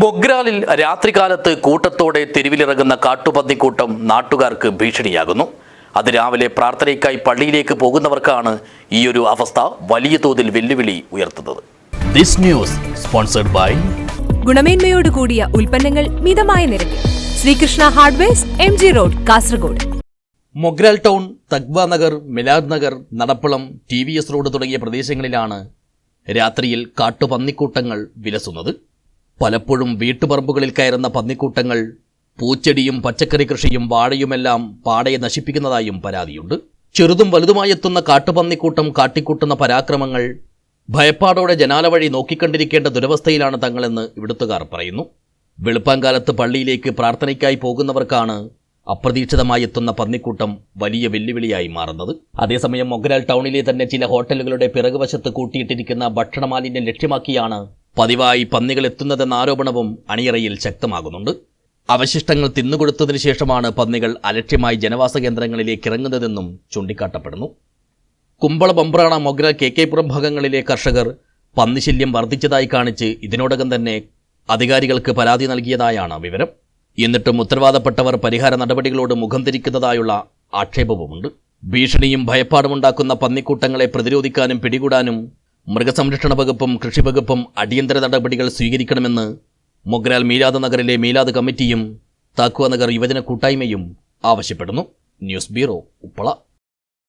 മൊഗ്രാലിൽ രാത്രികാലത്ത് കൂട്ടത്തോടെ തെരുവിലിറങ്ങുന്ന കാട്ടുപന്നിക്കൂട്ടം നാട്ടുകാർക്ക് ഭീഷണിയാകുന്നു. അതിരാവിലെ പ്രാർത്ഥനയ്ക്കായി പള്ളിയിലേക്ക് പോകുന്നവർക്കാണ് ഈയൊരു അവസ്ഥ വലിയ തോതിൽ വെല്ലുവിളി ഉയർത്തുന്നത്. ദിസ് ന്യൂസ് സ്പോൺസർഡ് ബൈ ഗുണമേന്മയോട് കൂടിയ ഉൽപ്പന്നങ്ങൾ മിതമായ നിരക്കിൽ Sreekrishna hardwares, MG road, Kasaragod. Mogral town, Thagwa Nagar, Milad Nagar, Nadappalam, TVS road തുടങ്ങിയ പ്രദേശങ്ങളിലാണ് രാത്രിയിൽ കാട്ടുപന്നിക്കൂട്ടങ്ങൾ വിലസുന്നത്. പലപ്പോഴും വീട്ടുപറമ്പുകളിൽ കയറുന്ന പന്നിക്കൂട്ടങ്ങൾ പൂച്ചെടിയും പച്ചക്കറി കൃഷിയും വാഴയുമെല്ലാം പാടയെ നശിപ്പിക്കുന്നതായും പരാതിയുണ്ട്. ചെറുതും വലുതുമായെത്തുന്ന കാട്ടുപന്നിക്കൂട്ടം കാട്ടിക്കൂട്ടുന്ന പരാക്രമങ്ങൾ ഭയപ്പാടോടെ ജനാല വഴി നോക്കിക്കണ്ടിരിക്കേണ്ട ദുരവസ്ഥയിലാണ് തങ്ങളെന്ന് ഇവിടുത്തുകാർ പറയുന്നു. വെളുപ്പാങ്കാലത്ത് പള്ളിയിലേക്ക് പ്രാർത്ഥനയ്ക്കായി പോകുന്നവർക്കാണ് അപ്രതീക്ഷിതമായി എത്തുന്ന പന്നിക്കൂട്ടം വലിയ വെല്ലുവിളിയായി മാറുന്നത്. അതേസമയം മൊഗ്രാൽ ടൗണിലെ തന്നെ ചില ഹോട്ടലുകളുടെ പിറകുവശത്ത് കൂട്ടിയിട്ടിരിക്കുന്ന ഭക്ഷണമാലിന്യം ലക്ഷ്യമാക്കിയാണ് പതിവായി പന്നികൾ എത്തുന്നതെന്ന ആരോപണവും അണിയറയിൽ ശക്തമാകുന്നുണ്ട്. അവശിഷ്ടങ്ങൾ തിന്നുകൊടുത്തതിനു ശേഷമാണ് പന്നികൾ അലക്ഷ്യമായി ജനവാസ കേന്ദ്രങ്ങളിലേക്ക് ഇറങ്ങുന്നതെന്നും ചൂണ്ടിക്കാട്ടപ്പെടുന്നു. കുമ്പള, ബംബ്രാണ, മൊഗ്രാൽ, KK-പുരം ഭാഗങ്ങളിലെ കർഷകർ പന്നിശല്യം വർദ്ധിച്ചതായി കാണിച്ച് ഇതിനോടകം തന്നെ അധികാരികൾക്ക് പരാതി നൽകിയതായാണ് വിവരം. എന്നിട്ടും ഉത്തരവാദപ്പെട്ടവർ പരിഹാര നടപടികളോട് മുഖം തിരിക്കുന്നതായുള്ള ആക്ഷേപവുമുണ്ട്. ഭീഷണിയും ഭയപ്പാടുമുണ്ടാക്കുന്ന പന്നിക്കൂട്ടങ്ങളെ പ്രതിരോധിക്കാനും പിടികൂടാനും മൃഗസംരക്ഷണ വകുപ്പും കൃഷിവകുപ്പും അടിയന്തര നടപടികൾ സ്വീകരിക്കണമെന്ന് മൊഗ്രാൽ മീലാദ് നഗറിലെ മീലാദ് കമ്മിറ്റിയും താക്വ നഗർ യുവജന കൂട്ടായ്മയും ആവശ്യപ്പെടുന്നു. News bureau, Uppala.